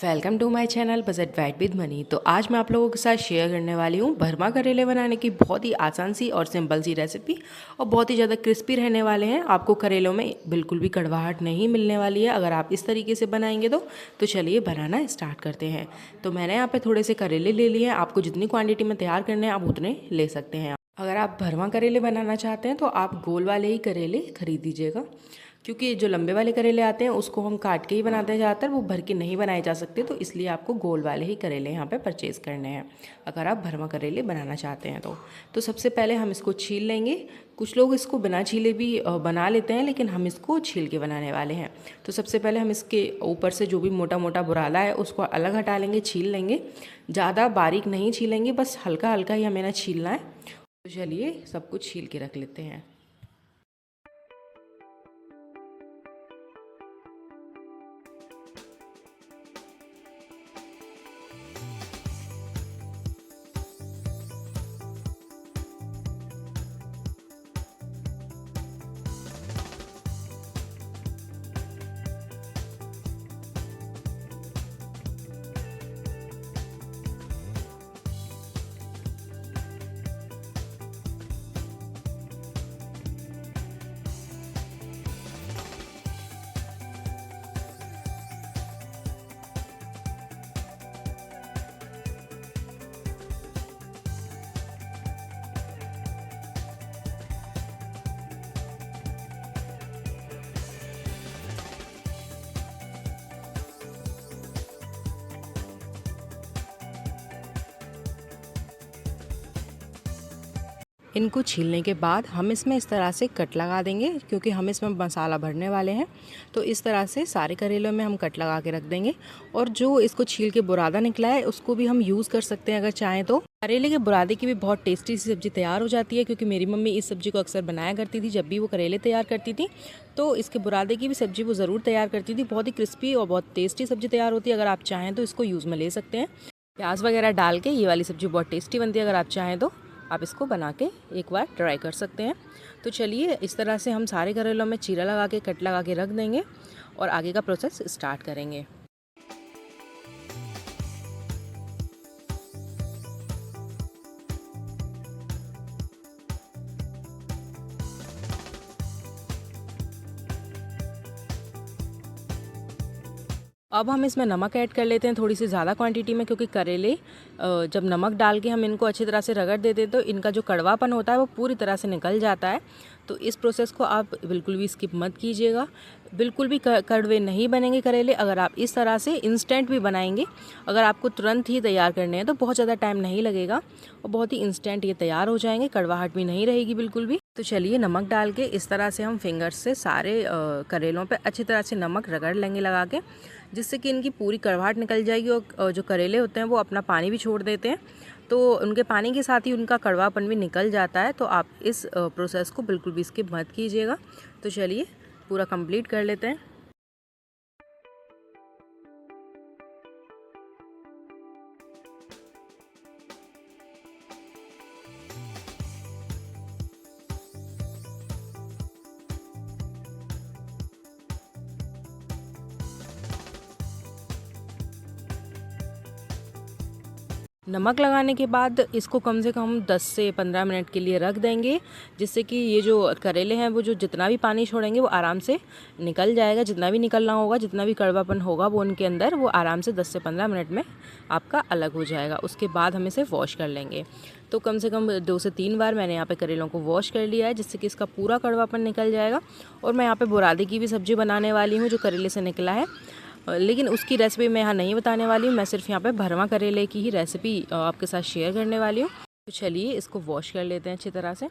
Welcome to my channel budget white with money. तो आज मैं आप लोगों के साथ शेयर करने वाली हूँ भरमा करेले बनाने की बहुत ही आसान सी और सिंपल सी रेसिपी। और बहुत ही ज़्यादा क्रिस्पी रहने वाले हैं। आपको करेलों में बिल्कुल भी कड़वाहट नहीं मिलने वाली है अगर आप इस तरीके से बनाएंगे तो चलिए बनाना स्टार्ट करते हैं। तो मैंने यहाँ पर थोड़े से करेले ले लिए हैं। आपको जितनी क्वान्टिटी में तैयार करने हैं आप उतने ले सकते हैं। अगर आप भरमा करेले बनाना चाहते हैं तो आप गोल वाले ही करेले खरीद दीजिएगा, क्योंकि जो लंबे वाले करेले आते हैं उसको हम काट के ही बनाते हैं ज़्यादातर, वो भर के नहीं बनाए जा सकते। तो इसलिए आपको गोल वाले ही करेले यहाँ पे परचेज़ करने हैं अगर आप भरमा करेले बनाना चाहते हैं तो सबसे पहले हम इसको छील लेंगे। कुछ लोग इसको बिना छीले भी बना लेते हैं, लेकिन हम इसको छील के बनाने वाले हैं। तो सबसे पहले हम इसके ऊपर से जो भी मोटा मोटा बुरादा है उसको अलग हटा लेंगे, छील लेंगे। ज़्यादा बारीक नहीं छीलेंगे, बस हल्का हल्का ही हमें ना छीलना है। तो चलिए सब कुछ छील के रख लेते हैं। इनको छीलने के बाद हम इसमें इस तरह से कट लगा देंगे, क्योंकि हम इसमें मसाला भरने वाले हैं। तो इस तरह से सारे करेलों में हम कट लगा के रख देंगे। और जो इसको छील के बुरादा निकला है उसको भी हम यूज़ कर सकते हैं अगर चाहें तो। करेले के बुरादे की भी बहुत टेस्टी सी सब्ज़ी तैयार हो जाती है, क्योंकि मेरी मम्मी इस सब्ज़ी को अक्सर बनाया करती थी। जब भी वो करेले तैयार करती थी तो इसके बुरादे की भी सब्ज़ी वो ज़रूर तैयार करती थी। बहुत ही क्रिस्पी और बहुत टेस्टी सब्ज़ी तैयार होती है। अगर आप चाहें तो इसको यूज़ में ले सकते हैं। प्याज वगैरह डाल के ये वाली सब्ज़ी बहुत टेस्टी बनती है। अगर आप चाहें तो आप इसको बना के एक बार ट्राई कर सकते हैं। तो चलिए इस तरह से हम सारे करेलों में चीरा लगा के कट लगा के रख देंगे और आगे का प्रोसेस स्टार्ट करेंगे। अब हम इसमें नमक ऐड कर लेते हैं थोड़ी सी ज़्यादा क्वांटिटी में, क्योंकि करेले जब नमक डाल के हम इनको अच्छी तरह से रगड़ देते हैं तो इनका जो कड़वापन होता है वो पूरी तरह से निकल जाता है। तो इस प्रोसेस को आप बिल्कुल भी स्किप मत कीजिएगा। बिल्कुल भी कड़वे नहीं बनेंगे करेले अगर आप इस तरह से इंस्टेंट भी बनाएंगे। अगर आपको तुरंत ही तैयार करने हैं तो बहुत ज़्यादा टाइम नहीं लगेगा और बहुत ही इंस्टेंट ये तैयार हो जाएंगे। कड़वाहट भी नहीं रहेगी बिल्कुल भी। तो चलिए नमक डाल के इस तरह से हम फिंगर्स से सारे करेलों पे अच्छी तरह से नमक रगड़ लेंगे लगा के, जिससे कि इनकी पूरी कड़वाहट निकल जाएगी। और जो करेले होते हैं वो अपना पानी भी छोड़ देते हैं, तो उनके पानी के साथ ही उनका कड़वापन भी निकल जाता है। तो आप इस प्रोसेस को बिल्कुल भी स्किप मत कीजिएगा। तो चलिए पूरा कंप्लीट कर लेते हैं। नमक लगाने के बाद इसको कम से कम 10 से 15 मिनट के लिए रख देंगे, जिससे कि ये जो करेले हैं वो जो जितना भी पानी छोड़ेंगे वो आराम से निकल जाएगा। जितना भी निकलना होगा, जितना भी कड़वापन होगा वो उनके अंदर, वो आराम से 10 से 15 मिनट में आपका अलग हो जाएगा। उसके बाद हम इसे वॉश कर लेंगे। तो कम से कम 2 से 3 बार मैंने यहाँ पे करेलों को वॉश कर लिया है, जिससे कि इसका पूरा कड़वापन निकल जाएगा। और मैं यहाँ पे बुरादे की भी सब्ज़ी बनाने वाली हूँ जो करेले से निकला है, लेकिन उसकी रेसिपी मैं यहाँ नहीं बताने वाली हूँ। मैं सिर्फ यहाँ पे भरमा करेले की ही रेसिपी आपके साथ शेयर करने वाली हूँ। तो चलिए इसको वॉश कर लेते हैं अच्छी तरह से।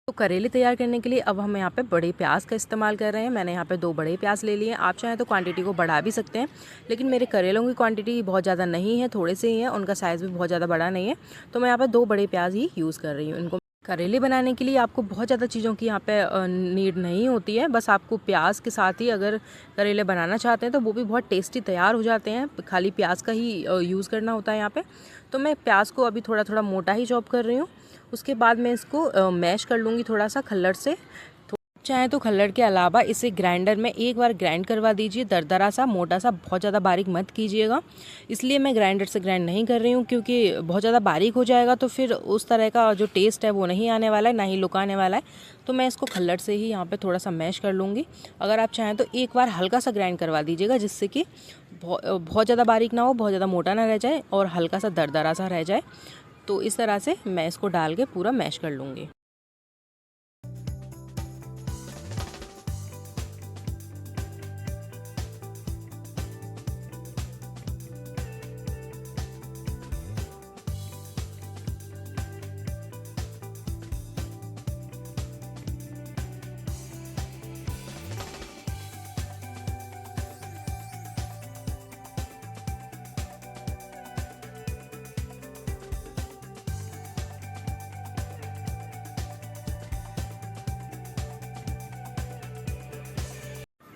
तो करेले तैयार करने के लिए अब हम यहाँ पे बड़े प्याज का इस्तेमाल कर रहे हैं। मैंने यहाँ पे 2 बड़े प्याज ले लिए हैं। आप चाहें तो क्वांटिटी को बढ़ा भी सकते हैं, लेकिन मेरे करेलों की क्वांटिटी बहुत ज़्यादा नहीं है, थोड़े से ही है, उनका साइज़ भी बहुत ज़्यादा बड़ा नहीं है। तो मैं यहाँ पे 2 बड़े प्याज ही यूज़ कर रही हूँ। इनको करेले बनाने के लिए आपको बहुत ज़्यादा चीज़ों की यहाँ पे नीड नहीं होती है। बस आपको प्याज के साथ ही अगर करेले बनाना चाहते हैं तो वो भी बहुत टेस्टी तैयार हो जाते हैं। खाली प्याज का ही यूज़ करना होता है यहाँ पे। तो मैं प्याज को अभी थोड़ा थोड़ा मोटा ही चॉप कर रही हूँ। उसके बाद मैं इसको मैश कर लूँगी थोड़ा सा खल्लड़ से। चाहे तो खल्लड़ के अलावा इसे ग्राइंडर में एक बार ग्राइंड करवा दीजिए, दरदरा सा, मोटा सा, बहुत ज़्यादा बारीक मत कीजिएगा। इसलिए मैं ग्राइंडर से ग्राइंड नहीं कर रही हूँ क्योंकि बहुत ज़्यादा बारीक हो जाएगा तो फिर उस तरह का जो टेस्ट है वो नहीं आने वाला है, ना ही लुक आने वाला है। तो मैं इसको खल्लड़ से ही यहाँ पे थोड़ा सा मैश कर लूँगी। अगर आप चाहें तो एक बार हल्का सा ग्राइंड करवा दीजिएगा, जिससे कि बहुत ज़्यादा बारीक ना हो, बहुत ज़्यादा मोटा ना रह जाए और हल्का सा दरदरा सा रह जाए। तो इस तरह से मैं इसको डाल के पूरा मैश कर लूँगी।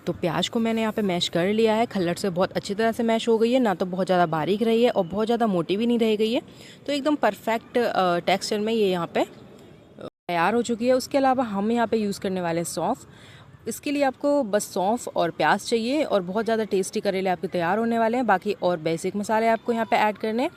तो प्याज को मैंने यहाँ पे मैश कर लिया है, खल्लड़ से बहुत अच्छी तरह से मैश हो गई है, ना तो बहुत ज़्यादा बारीक रही है और बहुत ज़्यादा मोटी भी नहीं रह गई है। तो एकदम परफेक्ट टेक्सचर में ये यहाँ पे तैयार हो चुकी है। उसके अलावा हम यहाँ पे यूज़ करने वाले हैं सौंफ। इसके लिए आपको बस सौंफ और प्याज चाहिए और बहुत ज़्यादा टेस्टी करेले आपके तैयार होने वाले हैं। बाकी और बेसिक मसाले आपको यहाँ पे ऐड करने हैं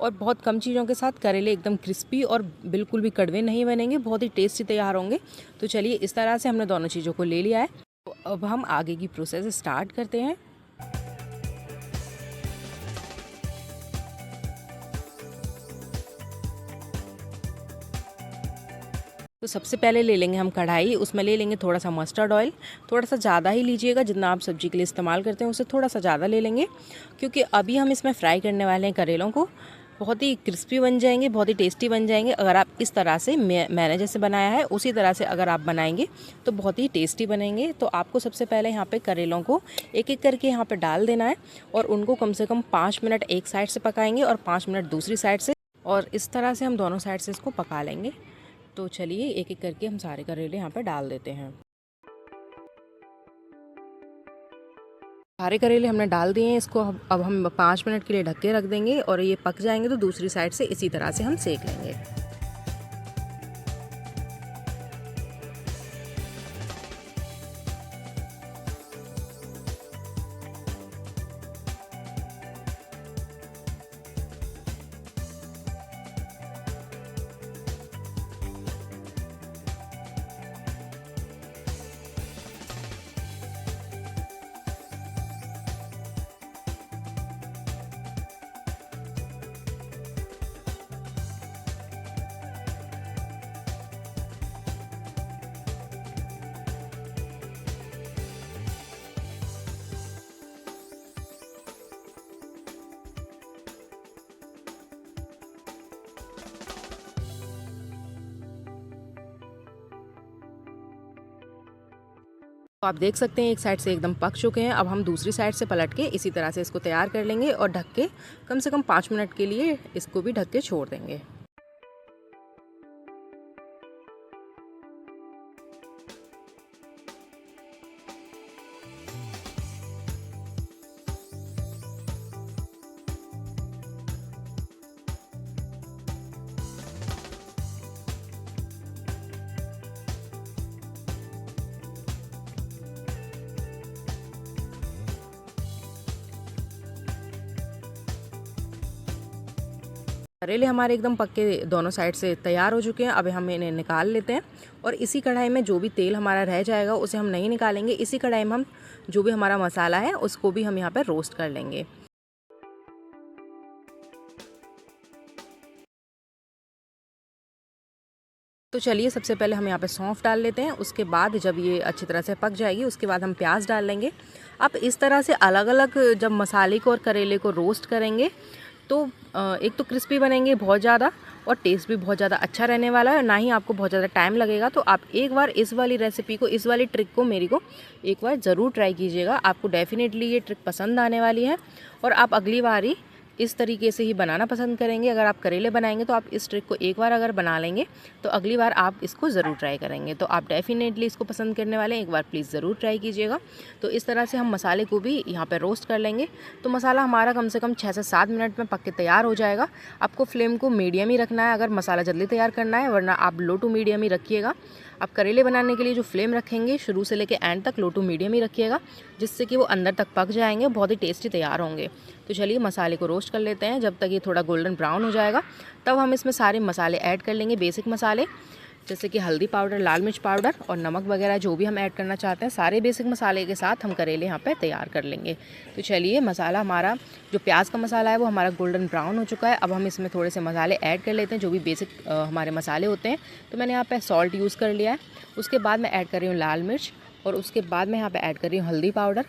और बहुत कम चीज़ों के साथ करेले एकदम क्रिस्पी और बिल्कुल भी कड़वे नहीं बनेंगे, बहुत ही टेस्टी तैयार होंगे। तो चलिए, इस तरह से हमने दोनों चीज़ों को ले लिया है। तो अब हम आगे की प्रोसेस स्टार्ट करते हैं। तो सबसे पहले ले लेंगे हम कढ़ाई, उसमें ले लेंगे थोड़ा सा मस्टर्ड ऑयल। थोड़ा सा ज़्यादा ही लीजिएगा, जितना आप सब्जी के लिए इस्तेमाल करते हैं उससे थोड़ा सा ज़्यादा ले लेंगे, क्योंकि अभी हम इसमें फ्राई करने वाले हैं करेलों को। बहुत ही क्रिस्पी बन जाएंगे, बहुत ही टेस्टी बन जाएंगे। अगर आप इस तरह से मैंने जैसे बनाया है उसी तरह से अगर आप बनाएंगे तो बहुत ही टेस्टी बनेंगे। तो आपको सबसे पहले यहाँ पे करेलों को एक एक करके यहाँ पे डाल देना है और उनको कम से कम 5 मिनट एक साइड से पकाएंगे और 5 मिनट दूसरी साइड से, और इस तरह से हम दोनों साइड से इसको पका लेंगे। तो चलिए, एक एक करके हम सारे करेले यहाँ पे डाल देते हैं। सारे करेले हमने डाल दिए हैं। इसको अब हम 5 मिनट के लिए ढक के रख देंगे और ये पक जाएंगे तो दूसरी साइड से इसी तरह से हम सेक लेंगे। तो आप देख सकते हैं एक साइड से एकदम पक चुके हैं। अब हम दूसरी साइड से पलट के इसी तरह से इसको तैयार कर लेंगे और ढक के कम से कम 5 मिनट के लिए इसको भी ढक के छोड़ देंगे। करेले हमारे एकदम पक्के दोनों साइड से तैयार हो चुके हैं। अब हम इन्हें निकाल लेते हैं और इसी कढ़ाई में जो भी तेल हमारा रह जाएगा उसे हम नहीं निकालेंगे। इसी कढ़ाई में हम जो भी हमारा मसाला है उसको भी हम यहाँ पर रोस्ट कर लेंगे। तो चलिए, सबसे पहले हम यहाँ पे सौंफ डाल लेते हैं। उसके बाद जब ये अच्छी तरह से पक जाएगी उसके बाद हम प्याज डाल लेंगे। आप इस तरह से अलग अलग जब मसाले को और करेले को रोस्ट करेंगे तो एक तो क्रिस्पी बनेंगे बहुत ज़्यादा और टेस्ट भी बहुत ज़्यादा अच्छा रहने वाला है, ना ही आपको बहुत ज़्यादा टाइम लगेगा। तो आप एक बार इस वाली रेसिपी को, इस वाली ट्रिक को मेरी को एक बार ज़रूर ट्राई कीजिएगा। आपको डेफिनेटली ये ट्रिक पसंद आने वाली है और आप अगली बारी इस तरीके से ही बनाना पसंद करेंगे। अगर आप करेले बनाएंगे तो आप इस ट्रिक को एक बार अगर बना लेंगे तो अगली बार आप इसको ज़रूर ट्राई करेंगे। तो आप डेफिनेटली इसको पसंद करने वाले हैं, एक बार प्लीज़ ज़रूर ट्राई कीजिएगा। तो इस तरह से हम मसाले को भी यहाँ पर रोस्ट कर लेंगे। तो मसाला हमारा कम से कम 6 से 7 मिनट में पक के तैयार हो जाएगा। आपको फ्लेम को मीडियम ही रखना है अगर मसाला जल्दी तैयार करना है, वरना आप लो टू मीडियम ही रखिएगा। आप करेले बनाने के लिए जो फ्लेम रखेंगे शुरू से लेके एंड तक लो टू मीडियम ही रखिएगा, जिससे कि वो अंदर तक पक जाएंगे, बहुत ही टेस्टी तैयार होंगे। तो चलिए मसाले को रोस्ट कर लेते हैं। जब तक ये थोड़ा गोल्डन ब्राउन हो जाएगा तब हम इसमें सारे मसाले ऐड कर लेंगे, बेसिक मसाले जैसे कि हल्दी पाउडर, लाल मिर्च पाउडर और नमक वगैरह जो भी हम ऐड करना चाहते हैं, सारे बेसिक मसाले के साथ हम करेले यहाँ पे तैयार कर लेंगे। तो चलिए मसाला हमारा जो प्याज का मसाला है वो हमारा गोल्डन ब्राउन हो चुका है। अब हम इसमें थोड़े से मसाले ऐड कर लेते हैं, जो भी बेसिक हमारे मसाले होते हैं। तो मैंने यहाँ पे सॉल्ट यूज़ कर लिया है, उसके बाद मैं ऐड कर रही हूँ लाल मिर्च और उसके बाद मैं यहाँ पे ऐड कर रही हूँ हल्दी पाउडर।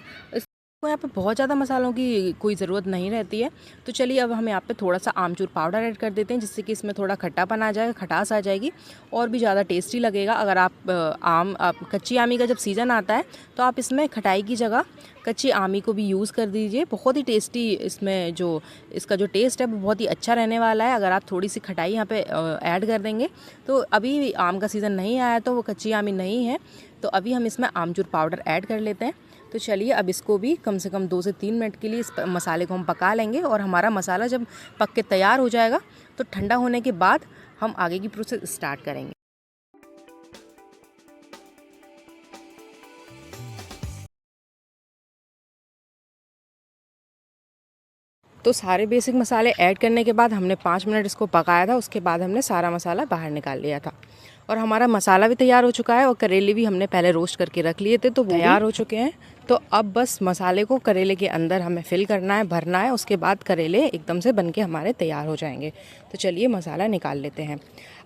यहाँ पे बहुत ज़्यादा मसालों की कोई ज़रूरत नहीं रहती है। तो चलिए अब हम यहाँ पे थोड़ा सा आमचूर पाउडर ऐड कर देते हैं, जिससे कि इसमें थोड़ा खट्टापन आ जाएगा, खटास आ जाएगी और भी ज़्यादा टेस्टी लगेगा। अगर आप कच्ची आमी का जब सीज़न आता है तो आप इसमें खटाई की जगह कच्ची आमी को भी यूज़ कर दीजिए। बहुत ही टेस्टी इसमें जो इसका जो टेस्ट है वो बहुत ही अच्छा रहने वाला है। अगर आप थोड़ी सी खटाई यहाँ पे ऐड कर देंगे तो अभी आम का सीज़न नहीं आया तो वो कच्ची आमी नहीं है, तो अभी हम इसमें आमचूर पाउडर ऐड कर लेते हैं। तो चलिए अब इसको भी कम से कम 2 से 3 मिनट के लिए इस मसाले को हम पका लेंगे और हमारा मसाला जब पक के तैयार हो जाएगा तो ठंडा होने के बाद हम आगे की प्रोसेस स्टार्ट करेंगे। तो सारे बेसिक मसाले ऐड करने के बाद हमने 5 मिनट इसको पकाया था, उसके बाद हमने सारा मसाला बाहर निकाल लिया था और हमारा मसाला भी तैयार हो चुका है और करेले भी हमने पहले रोस्ट करके रख लिए थे, तो वो तैयार हो चुके हैं। तो अब बस मसाले को करेले के अंदर हमें फिल करना है, भरना है, उसके बाद करेले एकदम से बनके हमारे तैयार हो जाएंगे। तो चलिए मसाला निकाल लेते हैं।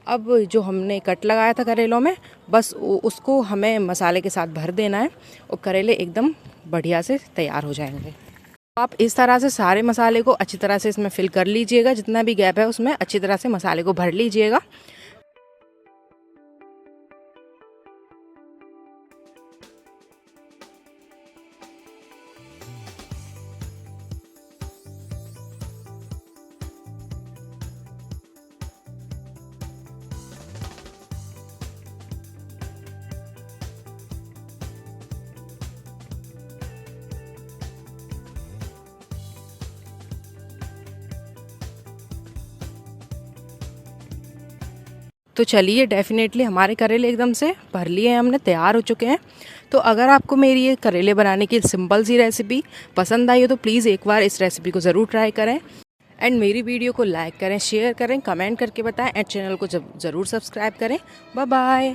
अब जो हमने कट लगाया था करेलों में, बस उसको हमें मसाले के साथ भर देना है और करेले एकदम बढ़िया से तैयार हो जाएंगे। आप इस तरह से सारे मसाले को अच्छी तरह से इसमें फिल कर लीजिएगा, जितना भी गैप है उसमें अच्छी तरह से मसाले को भर लीजिएगा। तो चलिए डेफ़िनेटली हमारे करेले एकदम से भर लिए हैं हमने, तैयार हो चुके हैं। तो अगर आपको मेरी ये करेले बनाने की सिंपल सी रेसिपी पसंद आई हो तो प्लीज़ एक बार इस रेसिपी को ज़रूर ट्राई करें एंड मेरी वीडियो को लाइक करें, शेयर करें, कमेंट करके बताएं एंड चैनल को ज़रूर सब्सक्राइब करें। Bye bye.